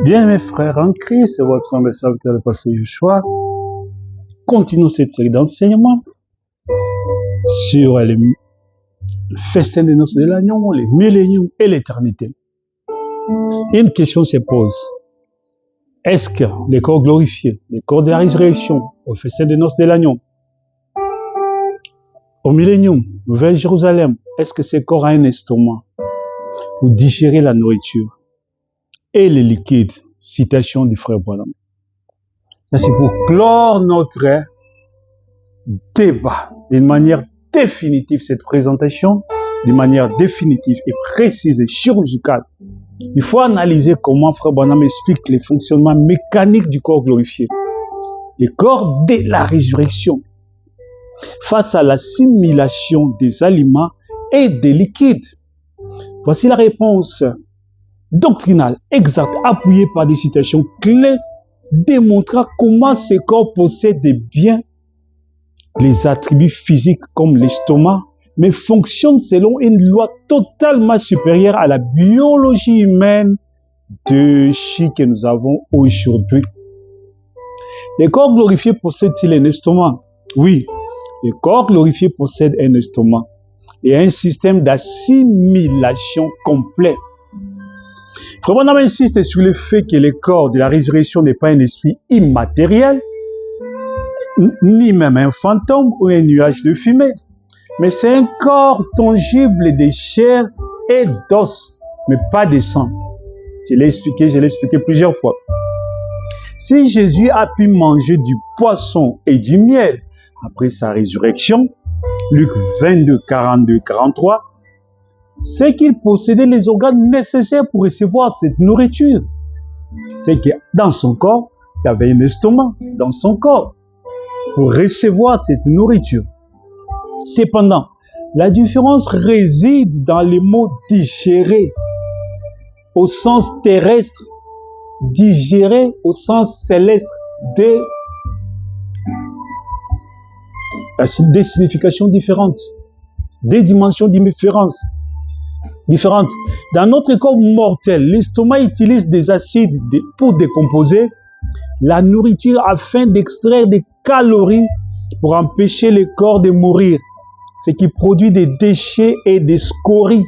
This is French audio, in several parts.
Bien, mes frères en Christ, c'est votre humble serviteur, le pasteur Joshua. Continuons cette série d'enseignements sur les festins des noces de l'agneau, les milléniums et l'éternité. Une question se pose. Est-ce que les corps glorifiés, les corps de la résurrection, au festin des noces de l'agneau, au millénium, Nouvelle Jérusalem, est-ce que ces corps ont un estomac pour digérer la nourriture et les liquides? Citation du frère Branham. Ça, c'est pour clore notre débat d'une manière définitive, cette présentation, d'une manière définitive et précise et chirurgicale. Il faut analyser comment frère Branham explique les fonctionnements mécaniques du corps glorifié, le corps de la résurrection, face à l'assimilation des aliments et des liquides. Voici la réponse doctrinale exacte, appuyée par des citations clés, démontrant comment ces corps possèdent bien les attributs physiques comme l'estomac, mais fonctionnent selon une loi totalement supérieure à la biologie humaine de chi que nous avons aujourd'hui. Les corps glorifiés possèdent-ils un estomac? Oui, les corps glorifiés possèdent un estomac et un système d'assimilation complet. Frère Branham insiste sur le fait que le corps de la résurrection n'est pas un esprit immatériel, ni même un fantôme ou un nuage de fumée, mais c'est un corps tangible de chair et d'os, mais pas de sang. Je l'ai expliqué plusieurs fois. Si Jésus a pu manger du poisson et du miel après sa résurrection, Luc 22, 42, 43, c'est qu'il possédait les organes nécessaires pour recevoir cette nourriture. C'est que dans son corps, il y avait un estomac dans son corps pour recevoir cette nourriture. Cependant, la différence réside dans les mots digérer au sens terrestre, digérer au sens céleste, des significations différentes, des dimensions différentes. Dans notre corps mortel, l'estomac utilise des acides pour décomposer la nourriture afin d'extraire des calories pour empêcher le corps de mourir, ce qui produit des déchets et des scories.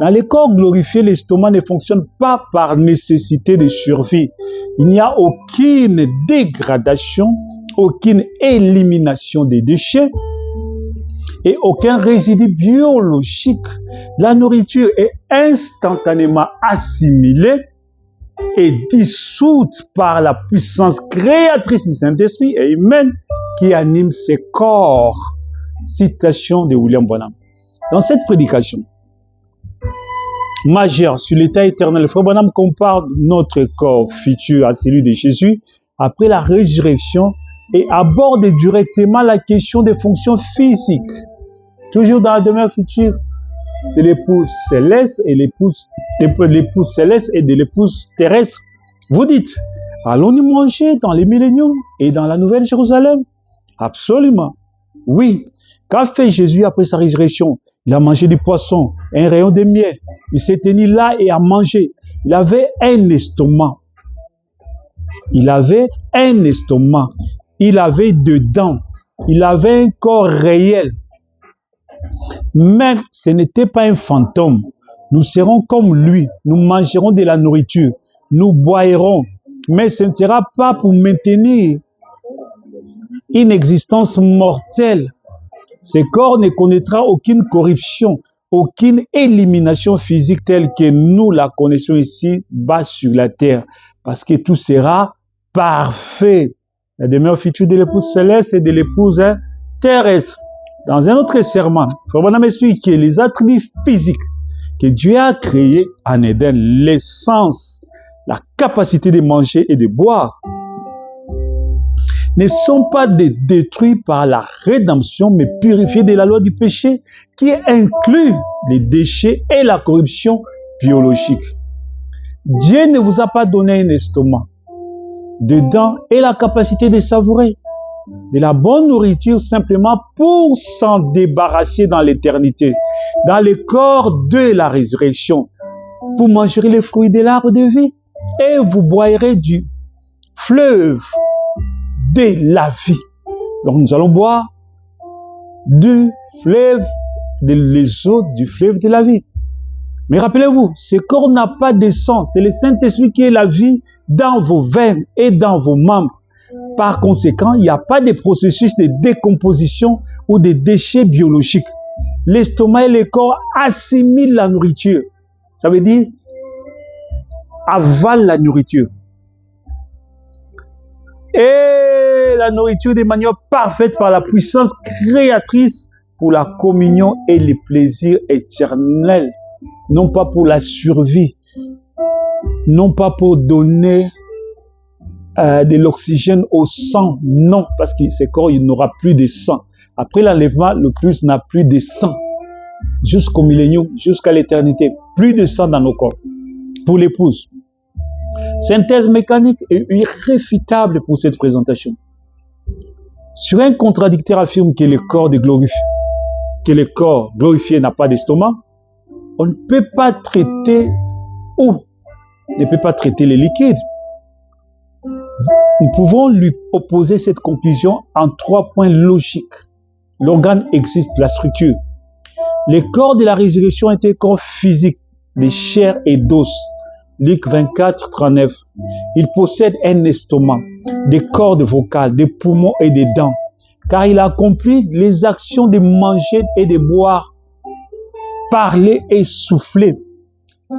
Dans les corps glorifiés, l'estomac ne fonctionne pas par nécessité de survie. Il n'y a aucune dégradation, aucune élimination des déchets et aucun résidu biologique. La nourriture est instantanément assimilée et dissoute par la puissance créatrice du Saint-Esprit et humaine qui anime ces corps. Citation de William Branham. Dans cette prédication majeure sur l'état éternel, frère Branham compare notre corps futur à celui de Jésus après la résurrection et aborde directement la question des fonctions physiques. Toujours dans la demeure future de l'épouse céleste et l'épouse céleste et de l'épouse terrestre. Vous dites, allons-nous manger dans les milléniums et dans la Nouvelle Jérusalem? Absolument. Oui. Qu'a fait Jésus après sa résurrection? Il a mangé du poisson, un rayon de miel. Il s'est tenu là et a mangé. Il avait un estomac. Il avait un estomac. Il avait deux dents. Il avait un corps réel. Mais ce n'était pas un fantôme. Nous serons comme lui. Nous mangerons de la nourriture. Nous boirons. Mais ce ne sera pas pour maintenir une existence mortelle. Ce corps ne connaîtra aucune corruption, aucune élimination physique telle que nous la connaissons ici, bas sur la terre. Parce que tout sera parfait. La demeure future de l'épouse céleste et de l'épouse terrestre. Dans un autre serment, Frère Branham explique que les attributs physiques que Dieu a créés en Éden, l'essence, la capacité de manger et de boire, ne sont pas détruits par la rédemption, mais purifiés de la loi du péché, qui inclut les déchets et la corruption biologique. Dieu ne vous a pas donné un estomac, des dents et la capacité de savourer de la bonne nourriture simplement pour s'en débarrasser dans l'éternité, dans le corps de la résurrection. Vous mangerez les fruits de l'arbre de vie et vous boirez du fleuve de la vie. Donc nous allons boire du fleuve, les eaux du fleuve de la vie. Mais rappelez-vous, ce corps n'a pas de sang. C'est le Saint-Esprit qui est la vie dans vos veines et dans vos membres. Par conséquent, il n'y a pas de processus de décomposition ou de déchets biologiques. L'estomac et le corps assimilent la nourriture. Ça veut dire avalent la nourriture. Et la nourriture de manière parfaite par la puissance créatrice pour la communion et les plaisirs éternels. Non pas pour la survie, non pas pour donner de l'oxygène au sang, non, parce que ce corps, il n'aura plus de sang. Après l'enlèvement, le plus n'a plus de sang. Jusqu'au millénium, jusqu'à l'éternité, plus de sang dans nos corps. Pour l'épouse. Synthèse mécanique est irréfutable pour cette présentation. Sur un contradicteur affirme que le corps glorifié n'a pas d'estomac, on ne peut pas traiter les liquides. Nous pouvons lui opposer cette conclusion en 3 points logiques. L'organe existe, la structure. Les corps de la résurrection étaient corps physiques, de chair et d'os. Luc 24, 39. Il possède un estomac, des cordes vocales, des poumons et des dents, car il a accompli les actions de manger et de boire, parler et souffler.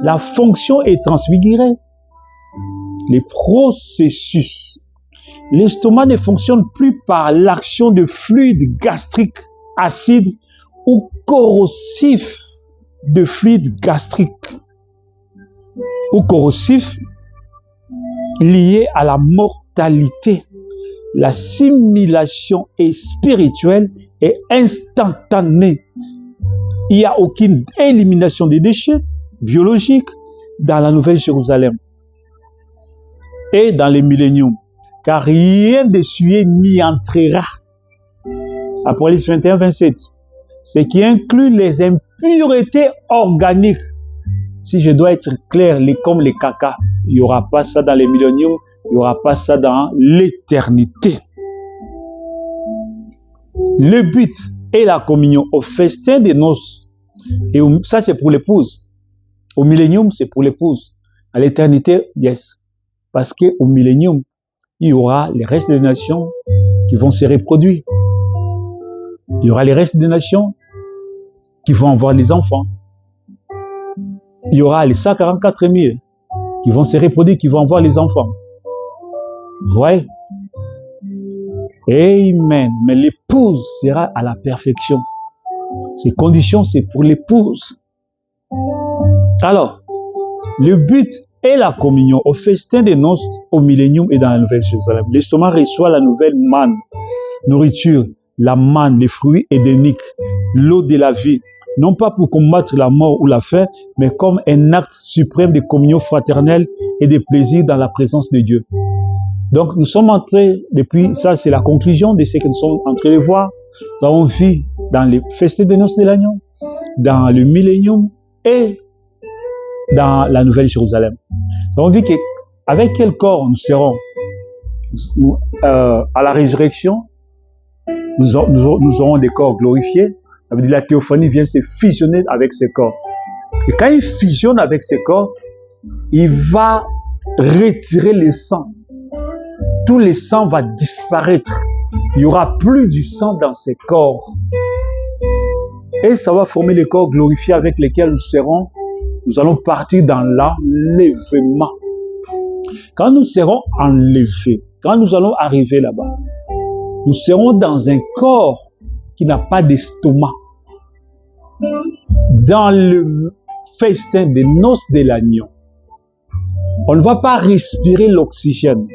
La fonction est transfigurée. Les processus. L'estomac ne fonctionne plus par l'action de fluides gastriques acides ou corrosifs de fluides gastriques ou corrosifs liés à la mortalité. L'assimilation est spirituelle et instantanée. Il n'y a aucune élimination des déchets biologiques dans la Nouvelle Jérusalem et dans les milléniums, car rien d'essuyé n'y entrera. Apocalypse 21, 27. Ce qui inclut les impuretés organiques. Si je dois être clair, comme les caca, il n'y aura pas ça dans les milléniums, il n'y aura pas ça dans l'éternité. Le but est la communion au festin des noces. Et ça, c'est pour l'épouse. Au millénium, c'est pour l'épouse. À l'éternité, yes. Parce qu'au millénium, il y aura les restes des nations qui vont se reproduire. Il y aura les restes des nations qui vont avoir des enfants. Il y aura les 144 000 qui vont se reproduire, qui vont avoir les enfants. Vous voyez? Amen. Mais l'épouse sera à la perfection. Ces conditions, c'est pour l'épouse. Alors, le but est la communion au festin des noces, au millénium et dans la Nouvelle Jérusalem. L'estomac reçoit la nouvelle manne, nourriture, la manne, les fruits édéniques, l'eau de la vie, non pas pour combattre la mort ou la faim, mais comme un acte suprême de communion fraternelle et de plaisir dans la présence de Dieu. Donc, nous sommes entrés, depuis, ça c'est la conclusion de ce que nous sommes en train de voir. Nous avons vu dans les festins des noces de l'agneau, dans le millénium et dans la Nouvelle Jérusalem. Nous avons vu qu'avec quel corps nous serons à la résurrection, nous aurons des corps glorifiés. Ça veut dire que la théophanie vient se fusionner avec ces corps. Et quand il fusionne avec ces corps, il va retirer le sang. Tout le sang va disparaître. Il n'y aura plus du sang dans ces corps. Et ça va former les corps glorifiés avec lesquels nous allons partir dans l'enlèvement. Quand nous serons enlevés, quand nous allons arriver là-bas, nous serons dans un corps qui n'a pas d'estomac. Dans le festin des noces de l'agneau, on ne va pas respirer l'oxygène.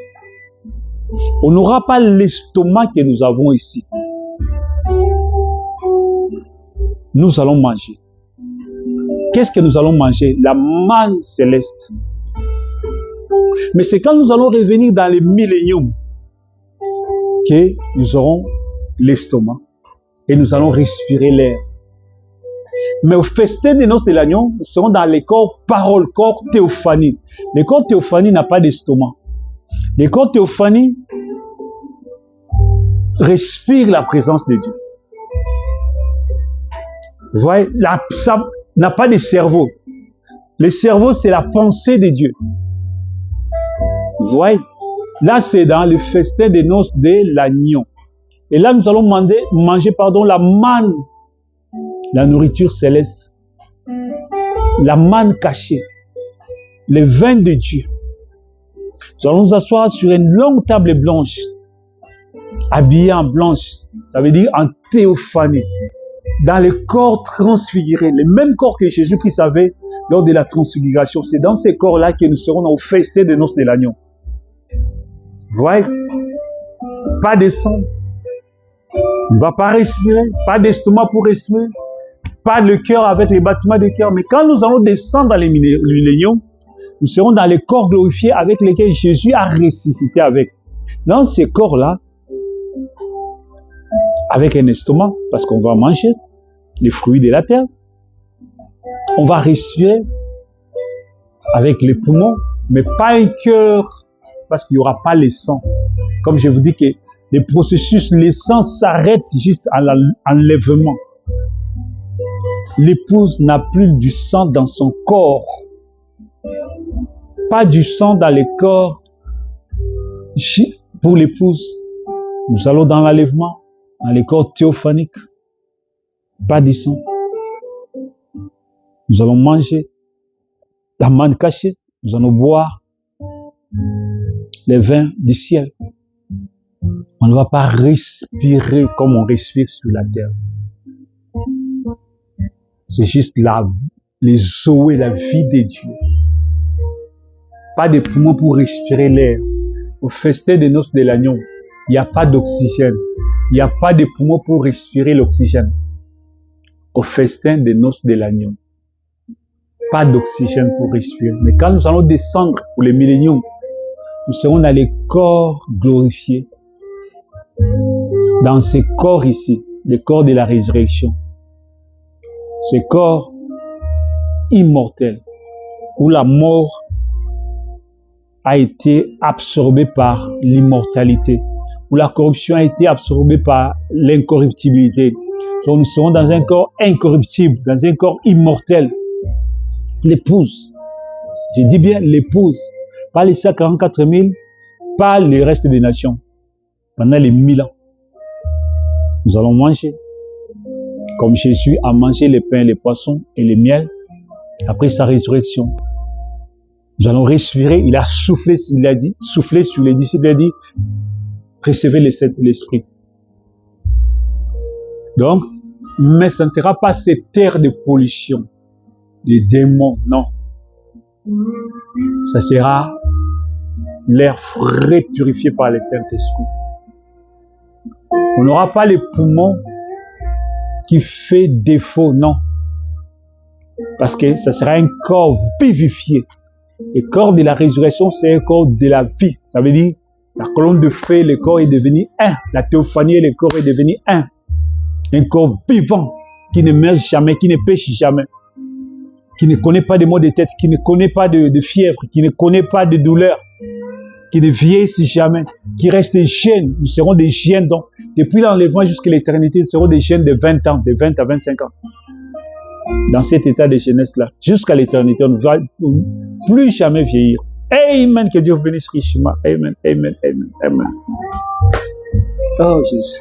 On n'aura pas l'estomac que nous avons ici. Nous allons manger. Qu'est-ce que nous allons manger? La manne céleste. Mais c'est quand nous allons revenir dans les milléniums que nous aurons l'estomac et nous allons respirer l'air. Mais au festin des noces de l'agneau, nous serons dans les corps paroles, corps théophanie. Le corps théophanie n'a pas d'estomac. Le corps théophanie respire la présence de Dieu. Vous voyez, ça n'a pas de cerveau. Le cerveau, c'est la pensée de Dieu. Vous voyez, là, c'est dans le festin des noces de l'agneau. Et là, nous allons manger la manne, la nourriture céleste, la manne cachée, le vin de Dieu. Nous allons nous asseoir sur une longue table blanche, habillée en blanche, ça veut dire en théophanie, dans le corps transfiguré, le même corps que Jésus-Christ avait lors de la transfiguration. C'est dans ces corps-là que nous serons au festin des noces de l'agneau. Vous voyez, pas de sang, on ne va pas respirer, pas d'estomac pour respirer, pas de cœur avec les battements de cœur. Mais quand nous allons descendre dans les milléniums, nous serons dans les corps glorifiés avec lesquels Jésus a ressuscité avec. Dans ces corps-là, avec un estomac, parce qu'on va manger les fruits de la terre, on va respirer avec les poumons, mais pas un cœur, parce qu'il n'y aura pas le sang. Comme je vous dis que les processus, le sang s'arrête juste à l'enlèvement. L'épouse n'a plus du sang dans son corps. Pas du sang dans le corps. Pour l'épouse, nous allons dans l'enlèvement, dans les corps théophaniques. Pas du sang. Nous allons manger la manne cachée. Nous allons boire les vins du ciel. On ne va pas respirer comme on respire sur la terre. C'est juste les eaux et la vie de Dieu. Pas de poumons pour respirer l'air. Au festin des noces de l'agneau, il n'y a pas d'oxygène. Il n'y a pas de poumons pour respirer l'oxygène. Au festin des noces de l'agneau, pas d'oxygène pour respirer. Mais quand nous allons descendre pour les milléniums, nous serons dans les corps glorifiés. Dans ces corps ici, les corps de la résurrection. Ces corps immortels, où la mort a été absorbée par l'immortalité, où la corruption a été absorbée par l'incorruptibilité. Nous serons dans un corps incorruptible, dans un corps immortel. L'épouse, je dis bien l'épouse, pas les 144 000, pas le reste des nations. Pendant les 1000 ans, nous allons manger comme Jésus a mangé les pains, les poissons et les miels après sa résurrection. Nous allons respirer, il a soufflé, il a dit, soufflé sur les disciples, il a dit, recevez l'Esprit. Donc, mais ça ne sera pas cette terre de pollution, des démons, non. Ça sera l'air frais purifié par le Saint-Esprit. On n'aura pas les poumons qui fait défaut, non. Parce que ça sera un corps vivifié. Le corps de la résurrection, c'est un corps de la vie. Ça veut dire, la colonne de feu, le corps est devenu un. La théophanie, le corps est devenu un. Un corps vivant, qui ne meurt jamais, qui ne pêche jamais, qui ne connaît pas de maux de tête, qui ne connaît pas de fièvre, qui ne connaît pas de douleur, qui ne vieillit jamais, qui reste jeune. Nous serons des jeunes, donc, depuis l'enlèvement jusqu'à l'éternité, nous serons des jeunes de 20 ans, de 20 à 25 ans. Dans cet état de jeunesse-là, jusqu'à l'éternité, on ne va plus jamais vieillir. Amen, que Dieu vous bénisse richement. Amen, amen, amen, amen. Oh Jésus.